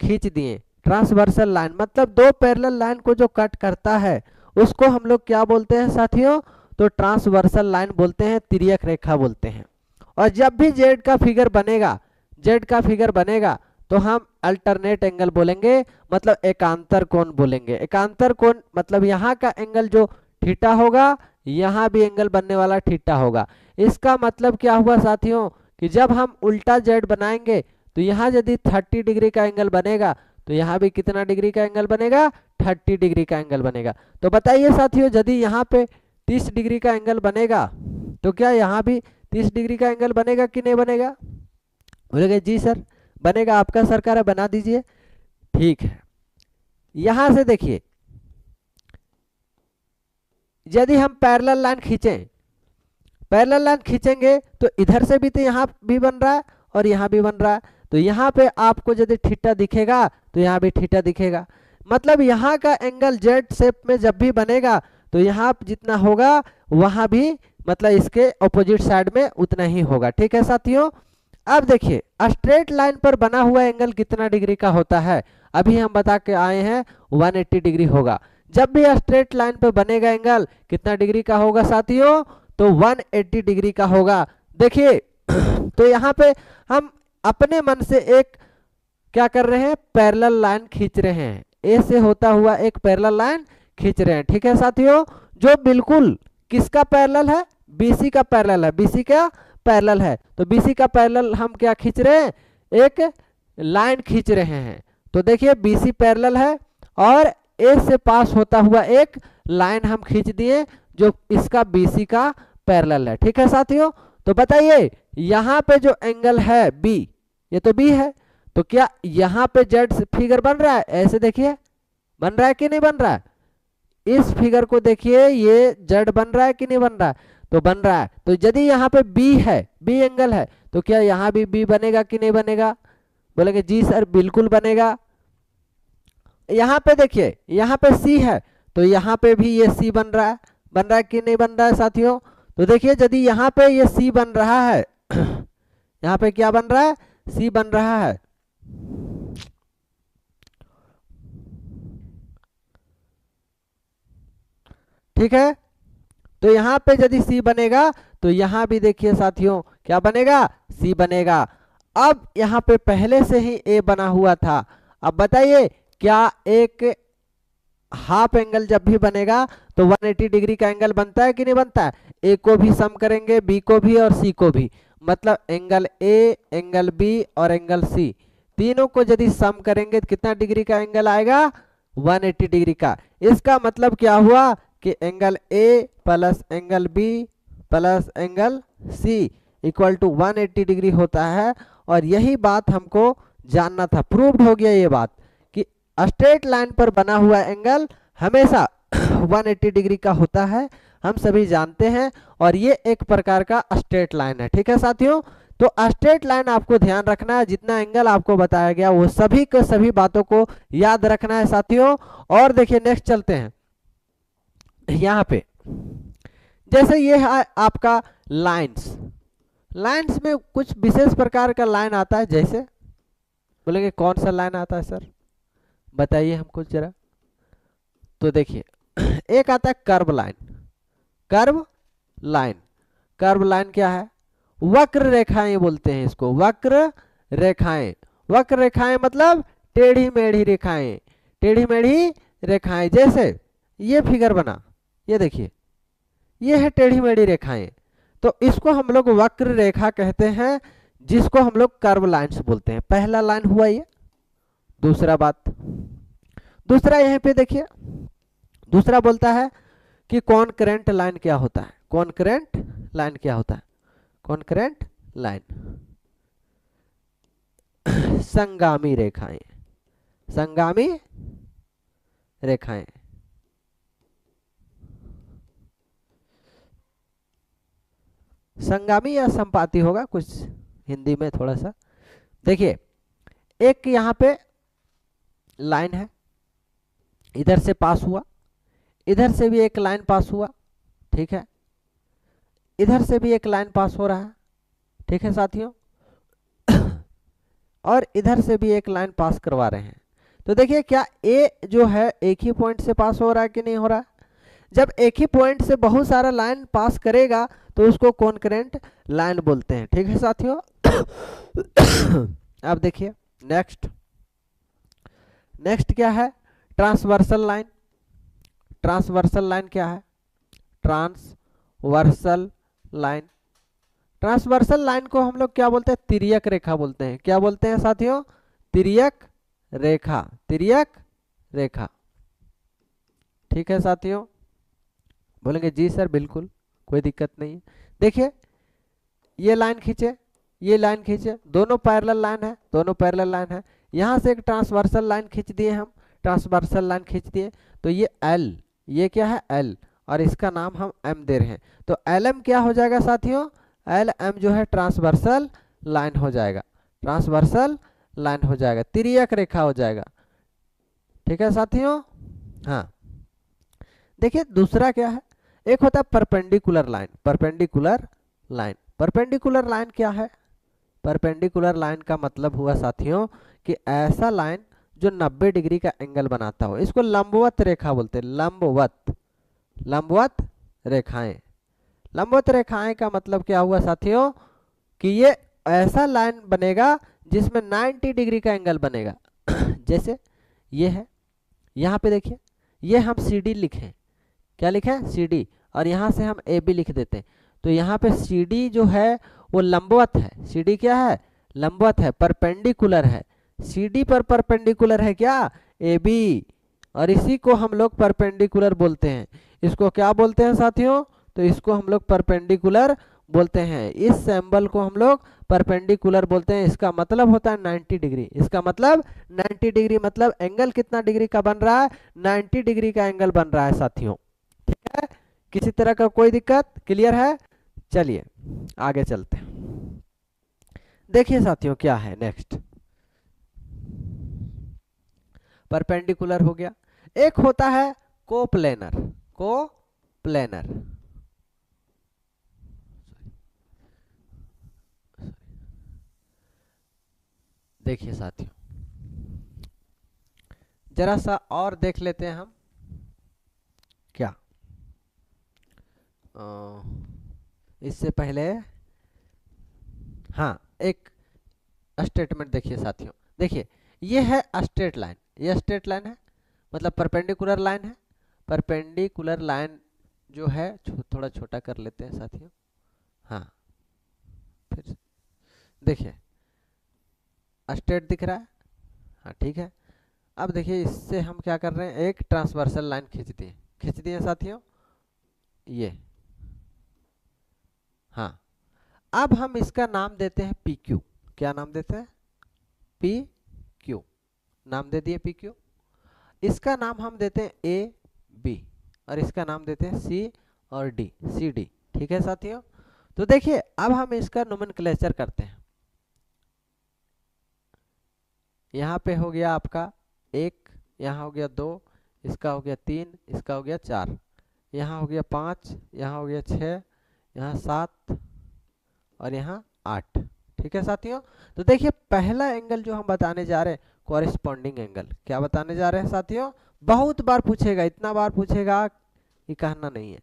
खींच दिए। ट्रांसवर्सल लाइन मतलब दो पैरेलल लाइन को जो कट करता है उसको हम लोग क्या बोलते हैं साथियों, तो ट्रांसवर्सल लाइन बोलते हैं, तिर्यक रेखा बोलते हैं। और जब भी जेड का फिगर बनेगा, जेड का फिगर बनेगा तो हम अल्टरनेट एंगल बोलेंगे, मतलब एकांतर कोण बोलेंगे। एकांतर कोण मतलब यहाँ का एंगल जो थीटा होगा, यहाँ भी एंगल बनने वाला थीटा होगा। इसका मतलब क्या हुआ साथियों कि जब हम उल्टा जेड बनाएंगे तो यहाँ यदि 30 डिग्री का एंगल बनेगा तो यहाँ भी कितना डिग्री का एंगल बनेगा, 30 डिग्री का एंगल बनेगा। तो बताइए साथियों यदि यहाँ पे 30 डिग्री का एंगल बनेगा तो क्या यहाँ भी 30 डिग्री का एंगल बनेगा कि नहीं बनेगा? बोलेंगे जी सर बनेगा, आपका सरकार है, बना दीजिए। ठीक है, यहां से देखिए यदि हम पैरेलल लाइन खींचें, पैरेलल लाइन खींचेंगे तो इधर से भी तो यहाँ भी बन रहा है और यहाँ भी बन रहा है। तो यहाँ पे आपको यदि थीटा दिखेगा तो यहाँ भी थीटा दिखेगा। मतलब यहाँ का एंगल जेड शेप में जब भी बनेगा तो यहाँ जितना होगा वहां भी मतलब इसके ऑपोजिट साइड में उतना ही होगा। ठीक है साथियों, अब देखिए स्ट्रेट लाइन पर बना हुआ एंगल कितना डिग्री का होता है, अभी हम बता के आए हैं 180 डिग्री होगा। जब भी स्ट्रेट लाइन पर बनेगा एंगल कितना डिग्री का होगा साथियों, तो 180 डिग्री का होगा। देखिए तो यहाँ पे हम अपने मन से एक क्या कर रहे हैं, पैरेलल लाइन खींच रहे हैं, ए से होता हुआ एक पैरेलल लाइन खींच रहे हैं। ठीक है साथियों, जो बिल्कुल किसका पैरेलल है, बीसी का पैरेलल है, बीसी का पैरेलल है। तो बीसी का पैरेलल हम क्या खींच रहे हैं, एक लाइन खींच रहे हैं। तो देखिए बीसी पैरेलल है और ए से पास होता हुआ एक लाइन हम खींच दिए जो इसका बीसी का पैरेलल है। ठीक है साथियों, तो बताइए यहाँ पे जो एंगल है बी, ये तो बी है, तो क्या यहाँ पे जेड फिगर बन रहा है, ऐसे देखिए बन रहा है कि नहीं बन रहा है? इस फिगर को देखिए, ये जेड बन रहा है कि नहीं बन रहा है? तो बन रहा है। तो यदि यहाँ पे बी है, बी एंगल है, तो क्या यहाँ भी बी बनेगा कि नहीं बनेगा? बोलेंगे जी सर बिल्कुल बनेगा। यहाँ पे देखिए यहाँ पे सी है, तो यहाँ पे भी ये सी बन रहा है कि नहीं बन रहा है साथियों? तो देखिए यदि यहाँ पे ये सी बन रहा है यहाँ पे क्या बन रहा है, सी बन रहा है। ठीक है, तो यहाँ पे यदि सी बनेगा तो यहाँ भी देखिए साथियों क्या बनेगा, सी बनेगा। अब यहाँ पे पहले से ही ए बना हुआ था। अब बताइए क्या एक हाफ एंगल जब भी बनेगा तो 180 डिग्री का एंगल बनता है कि नहीं बनता है? ए को भी सम करेंगे, बी को भी और सी को भी, मतलब एंगल ए, एंगल बी और एंगल सी, तीनों को यदि सम करेंगे तो कितना डिग्री का एंगल आएगा, 180 डिग्री का। इसका मतलब क्या हुआ कि angle A plus angle B plus angle C equal to 180 degree होता है। और यही बात हमको जानना था, प्रूव्ड हो गया ये बात कि स्ट्रेट लाइन पर बना हुआ एंगल हमेशा 180 डिग्री का होता है, हम सभी जानते हैं। और ये एक प्रकार का स्ट्रेट लाइन है। ठीक है साथियों, तो स्ट्रेट लाइन आपको ध्यान रखना है, जितना एंगल आपको बताया गया वो सभी के सभी बातों को याद रखना है साथियों। और देखिए नेक्स्ट चलते हैं, यहाँ पे जैसे ये है आपका लाइंस, लाइंस में कुछ विशेष प्रकार का लाइन आता है, जैसे बोलेंगे कौन सा लाइन आता है सर, बताइए हमको जरा। तो देखिए एक आता है curve line, curve line, curve line क्या है, वक्र रेखाएं बोलते हैं इसको, वक्र रेखाएं। वक्र रेखाएं मतलब टेढ़ी मेढ़ी रेखाएं, टेढ़ी मेढ़ी रेखाएं। जैसे ये फिगर बना, ये देखिए ये है टेढ़ी मेढ़ी रेखाएं, तो इसको हम लोग वक्र रेखा कहते हैं, जिसको हम लोग कर्व लाइन्स बोलते हैं। पहला लाइन हुआ ये। दूसरा बात, दूसरा यहीं पे देखिए, दूसरा बोलता है कि कॉन्करेंट लाइन क्या होता है, कॉन्करेंट लाइन क्या होता है, कॉन्करेंट लाइन संगामी रेखाएं, संगामी रेखाएं। संगामी या संपाती होगा कुछ हिंदी में थोड़ा सा। देखिए एक यहाँ पे लाइन है, इधर से पास हुआ, इधर से भी एक लाइन पास हुआ, ठीक है, इधर से भी एक लाइन पास हो रहा है, ठीक है साथियों, और इधर से भी एक लाइन पास करवा रहे हैं। तो देखिए क्या ए जो है एक ही पॉइंट से पास हो रहा है कि नहीं हो रहा है? जब एक ही पॉइंट से बहुत सारा लाइन पास करेगा तो उसको कॉन्करेंट लाइन बोलते हैं, ठीक है साथियों। अब देखिए नेक्स्ट क्या है? Transversal line. ट्रांसवर्सल लाइन क्या है? ट्रांसवर्सल लाइन, ट्रांसवर्सल लाइन को हम लोग क्या बोलते हैं? तिर्यक रेखा बोलते हैं। क्या बोलते हैं साथियों? तिर्यक रेखा, तिर्यक रेखा, ठीक है साथियों। बोलेंगे जी सर बिल्कुल, कोई दिक्कत नहीं है। देखिए ये लाइन खींचे, ये लाइन खींचे, दोनों पैरेलल लाइन है, दोनों पैरेलल लाइन है। यहाँ से एक ट्रांसवर्सल लाइन खींच दिए हम, ट्रांसवर्सल लाइन खींच दिए, तो ये एल, ये क्या है? एल, और इसका नाम हम एम दे रहे हैं। तो एल एम क्या हो जाएगा साथियों? एल एम जो है ट्रांसवर्सल लाइन हो जाएगा, ट्रांसवर्सल लाइन हो जाएगा, तिर्यक रेखा हो जाएगा, ठीक है साथियों। हाँ देखिए दूसरा क्या है? एक होता है perpendicular line. Perpendicular line, perpendicular line क्या है? परपेंडिकुलर लाइन का मतलब हुआ साथियों कि ऐसा लाइन जो 90 डिग्री का एंगल बनाता हो, इसको लंबवत रेखा बोलते हैं। लंबवत, लंबवत रेखाएं। लंबवत रेखाएं का मतलब क्या हुआ साथियों कि ये ऐसा लाइन बनेगा जिसमें 90 डिग्री का एंगल बनेगा। जैसे ये है, यहाँ पे देखिए, ये हम सी डी लिखें, क्या लिखें? सी डी, और यहाँ से हम ए बी लिख देते हैं। तो यहाँ पे सी डी जो है वो लंबवत है। सी डी क्या है? लंबवत है, परपेंडिकुलर है। सी डी पर परपेंडिकुलर है क्या? ए बी, और इसी को हम लोग परपेंडिकुलर बोलते हैं। इसको क्या बोलते हैं साथियों? तो इसको हम लोग परपेंडिकुलर बोलते हैं। इस सिंबल को हम लोग परपेंडिकुलर बोलते हैं। इसका मतलब होता है 90 डिग्री। इसका मतलब 90 डिग्री, मतलब एंगल कितना डिग्री का बन रहा है? 90 डिग्री का एंगल बन रहा है साथियों, ठीक है। किसी तरह का कोई दिक्कत? क्लियर है? चलिए आगे चलते हैं। देखिए साथियों क्या है नेक्स्ट। परपेंडिकुलर हो गया। एक होता है कोप्लेनर। कोप्लेनर, देखिए साथियों जरा सा और देख लेते हैं हम क्या। इससे पहले हाँ एक स्टेटमेंट देखिए साथियों। देखिए ये है स्ट्रेट लाइन, ये स्ट्रेट लाइन है, मतलब परपेंडिकुलर लाइन है। परपेंडिकुलर लाइन जो है थोड़ा छोटा कर लेते हैं साथियों। हाँ फिर देखिए स्ट्रेट दिख रहा है, हाँ ठीक है। अब देखिए इससे हम क्या कर रहे हैं? एक ट्रांसवर्सल लाइन खींच दिए साथियों, ये। हाँ अब हम इसका नाम देते हैं पी क्यू। क्या नाम देते हैं? पी क्यू, नाम दे दिए पी क्यू। इसका नाम हम देते हैं ए बी, और इसका नाम देते हैं सी और डी, सी डी, ठीक है साथियों। तो देखिए अब हम इसका नोमेनक्लेचर करते हैं। यहाँ पे हो गया आपका 1, यहाँ हो गया 2, इसका हो गया 3, इसका हो गया 4, यहाँ हो गया 5, यहाँ हो गया 6, यहाँ 7 और यहाँ 8, ठीक है साथियों। तो देखिए पहला एंगल जो हम बताने जा रहे हैं कॉरेस्पॉन्डिंग एंगल। क्या बताने जा रहे हैं साथियों? बहुत बार पूछेगा, इतना बार पूछेगा कि कहना नहीं है।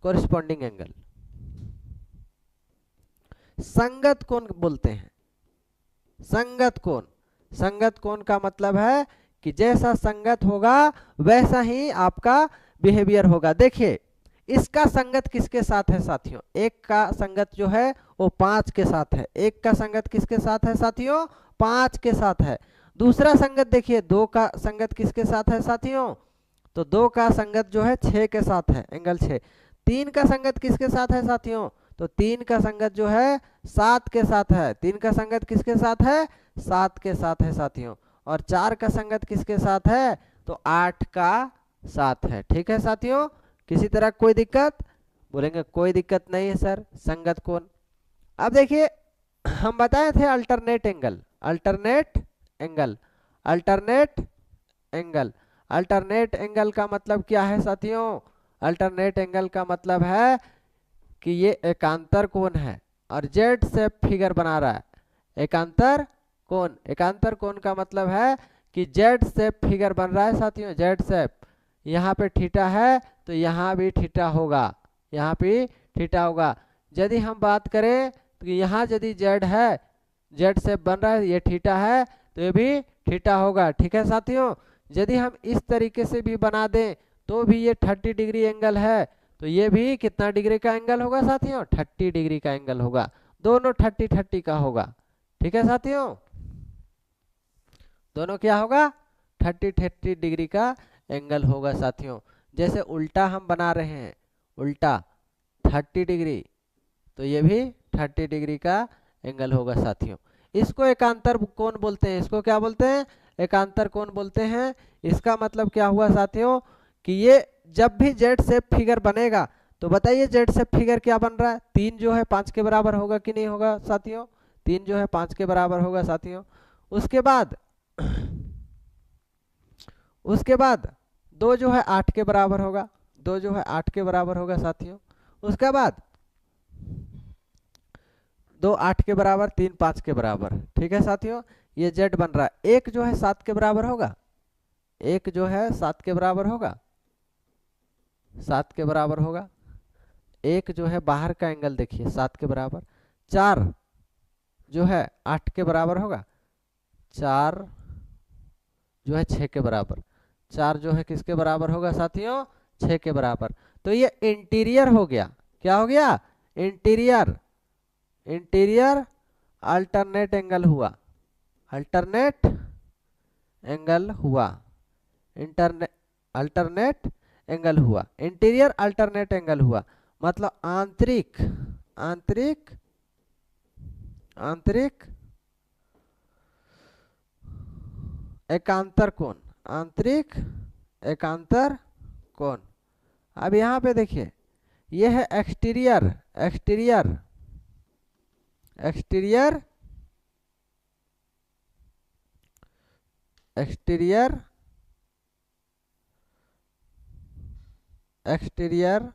कॉरेस्पॉन्डिंग एंगल, संगत कोण बोलते हैं। संगत कोण, संगत कोण का मतलब है कि जैसा संगत होगा वैसा ही आपका बिहेवियर होगा। देखिए इसका संगत किसके साथ है साथियों? एक का संगत जो है वो 5 के साथ है। एक का संगत किसके साथ है साथियों? 5 के साथ है। दूसरा संगत देखिए 2 का संगत किसके साथ है साथियों? तो 2 का संगत जो है 6 के साथ है, एंगल 6। 3 का संगत किसके साथ है साथियों? तो 3 का संगत जो है 7 के साथ है। 3 का संगत किसके साथ है? 7 के साथ है साथियों। और 4 का संगत किसके साथ है? तो 8 का साथ है, ठीक है साथियों। किसी तरह कोई दिक्कत? बोलेंगे कोई दिक्कत नहीं है सर, संगत कोण। अब देखिए हम बताए थे alternate angle, alternate angle, alternate angle. Alternate angle का मतलब क्या है साथियों? अल्टरनेट एंगल का मतलब है कि ये एकांतर कोण है और जेड शेप फिगर बना रहा है। एकांतर कोण, एकांतर कोण का मतलब है कि जेड शेप फिगर बन रहा है साथियों, जेड शेप। यहाँ पे थीटा है तो यहाँ भी थीटा होगा, यहाँ भी थीटा होगा। यदि हम बात करें तो यहाँ यदि जेड है, जेड शेप बन रहा है, ये थीटा है तो ये भी थीटा होगा। ठीक है साथियों, यदि हम इस तरीके से भी बना दें तो भी ये 30 डिग्री एंगल है, तो ये भी कितना डिग्री का एंगल होगा साथियों? 30 डिग्री का एंगल होगा। दोनों 30-30 का होगा। ठीक है साथियों, दोनों क्या होगा? 30-30 डिग्री का एंगल होगा साथियों। जैसे उल्टा हम बना रहे हैं, उल्टा 30 डिग्री, तो ये भी 30 डिग्री का एंगल होगा साथियों। इसको एकांतर कोण बोलते हैं। इसको क्या बोलते हैं? एकांतर कोण बोलते हैं। इसका मतलब क्या हुआ साथियों कि ये जब भी जेड शेप फिगर बनेगा तो बताइए जेड शेप फिगर क्या बन रहा है? 3 जो है 5 के बराबर होगा कि नहीं होगा साथियों? 3 जो है 5 के बराबर होगा साथियों। उसके बाद उसके बाद 2 जो है 8 के बराबर होगा, 2 जो है 8 के बराबर होगा साथियों। उसके बाद 2 8 के बराबर, 3 5 के बराबर। ठीक है साथियों, ये जेड बन रहा है। एक जो है 7 के बराबर होगा, एक जो है 7 के बराबर होगा, 7 के बराबर होगा। एक जो है बाहर का एंगल देखिए 7 के बराबर। 4 जो है 8 के बराबर होगा, 4 जो है 6 के बराबर। 4 जो है किसके बराबर होगा साथियों? 6 के बराबर। तो ये इंटीरियर हो गया। क्या हो गया? इंटीरियर, इंटीरियर अल्टरनेट एंगल हुआ, अल्टरनेट एंगल हुआ, इंटरनेट अल्टरनेट एंगल हुआ, इंटीरियर अल्टरनेट एंगल हुआ। मतलब आंतरिक, आंतरिक, आंतरिक एकांतर कोण, आंतरिक एकांतर कोण। अब यहाँ पे देखिए, यह है exterior, exterior, exterior, exterior, exterior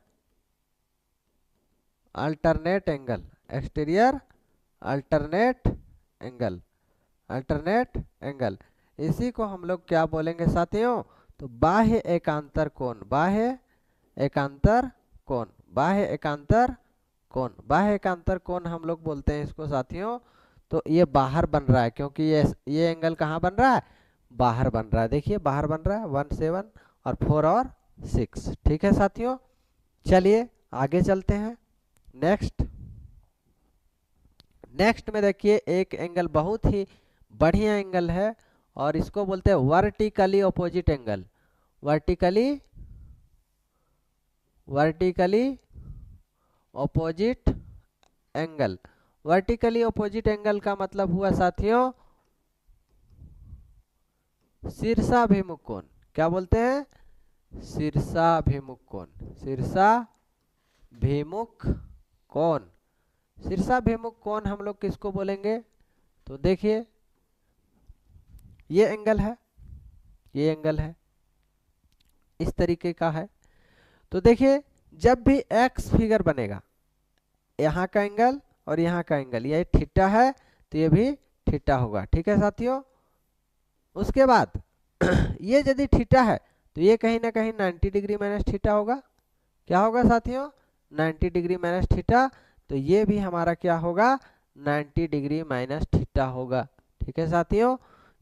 alternate angle, exterior alternate angle, alternate angle. इसी को हम लोग क्या बोलेंगे साथियों? तो बाह्य एकांतर कोण, बाह्य एकांतर कोण, बाह्य एकांतर कोण, बाह्य एकांतर कोण हम लोग बोलते हैं इसको साथियों। तो ये बाहर बन रहा है क्योंकि ये एंगल कहाँ बन रहा है? बाहर बन रहा है। देखिए बाहर बन रहा है 1 7 और 4 और 6। ठीक है साथियों, चलिए आगे चलते हैं। नेक्स्ट, नेक्स्ट में देखिए एक एंगल बहुत ही बढ़िया एंगल है और इसको बोलते हैं vertically opposite angle, vertically, vertically opposite angle. Vertically opposite angle का मतलब हुआ साथियों शीर्षाभिमुख कोण। क्या बोलते हैं? शीर्षाभिमुख कोण, शीर्षाभिमुख कोण। शीर्षाभिमुख कोण हम लोग किसको बोलेंगे? तो देखिए ये एंगल है, ये एंगल है, इस तरीके का है। तो देखिए जब भी एक्स फिगर बनेगा, यहाँ का एंगल और यहाँ का एंगल, ये थीटा है तो ये भी थीटा होगा। ठीक है साथियों, उसके बाद ये यदि थीटा है तो ये कहीं ना कहीं 90 डिग्री माइनस थीटा होगा। क्या होगा साथियों? 90 डिग्री माइनस थीटा। तो ये भी हमारा क्या होगा? 90 डिग्री माइनस थीटा होगा। ठीक है साथियों,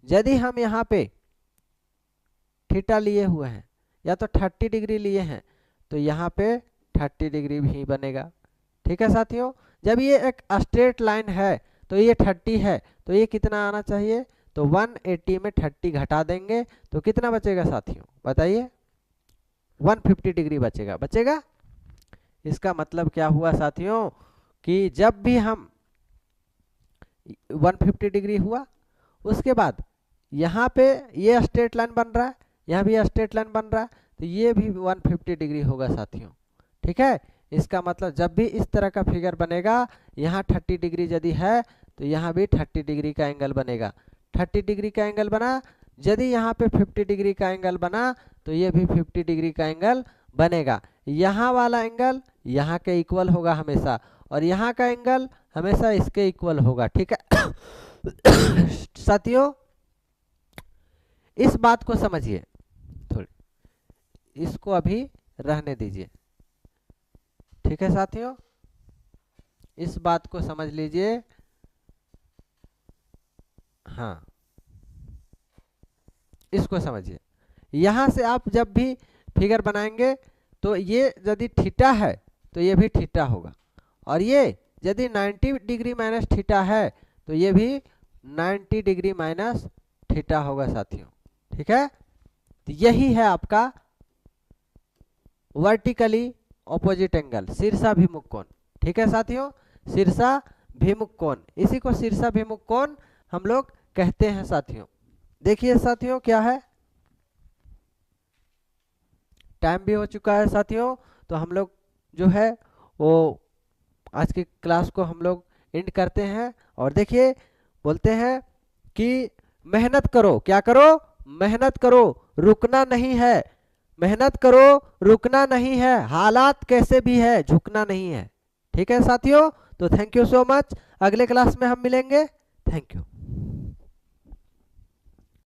यदि हम यहाँ पे थीटा लिए हुए हैं या तो 30 डिग्री लिए हैं तो यहाँ पे 30 डिग्री भी बनेगा। ठीक है साथियों, जब ये एक स्ट्रेट लाइन है तो ये 30 है तो ये कितना आना चाहिए? तो 180 में 30 घटा देंगे तो कितना बचेगा साथियों? बताइए, 150 डिग्री बचेगा, बचेगा। इसका मतलब क्या हुआ साथियों कि जब भी हम 150 डिग्री हुआ, उसके बाद यहाँ पे ये स्ट्रेट लाइन बन रहा है, यहाँ भी स्ट्रेट लाइन बन रहा है, तो ये भी 150 डिग्री होगा साथियों। ठीक है, इसका मतलब जब भी इस तरह का फिगर बनेगा, यहाँ 30 डिग्री यदि है तो यहाँ भी 30 डिग्री का एंगल बनेगा। 30 डिग्री का एंगल बना। यदि यहाँ पे 50 डिग्री का एंगल बना तो ये भी 50 डिग्री का एंगल बनेगा। यहाँ वाला एंगल यहाँ के इक्वल होगा हमेशा, और यहाँ का एंगल हमेशा इसके इक्वल होगा। ठीक है साथियों, इस बात को समझिए, थोड़ी इसको अभी रहने दीजिए। ठीक है साथियों, इस बात को समझ लीजिए। हाँ, इसको समझिए। यहां से आप जब भी फिगर बनाएंगे तो ये यदि थीटा है तो ये भी थीटा होगा, और ये यदि 90 डिग्री माइनस थीटा है तो ये भी 90 डिग्री माइनस थीटा होगा साथियों। ठीक है, तो यही है आपका वर्टिकली ऑपोजिट एंगल, शीर्षाभिमुख कोण। ठीक है साथियों, शीर्षाभिमुख कोण, इसी को शीर्षाभिमुख कोण हम लोग कहते हैं साथियों। देखिए साथियों क्या है, टाइम भी हो चुका है साथियों, तो हम लोग जो है वो आज की क्लास को हम लोग एंड करते हैं। और देखिए बोलते हैं कि मेहनत करो, क्या करो, मेहनत करो, रुकना नहीं है, मेहनत करो, रुकना नहीं है, हालात कैसे भी है झुकना नहीं है। ठीक है साथियों, तो थैंक यू सो मच, अगले क्लास में हम मिलेंगे। Thank you.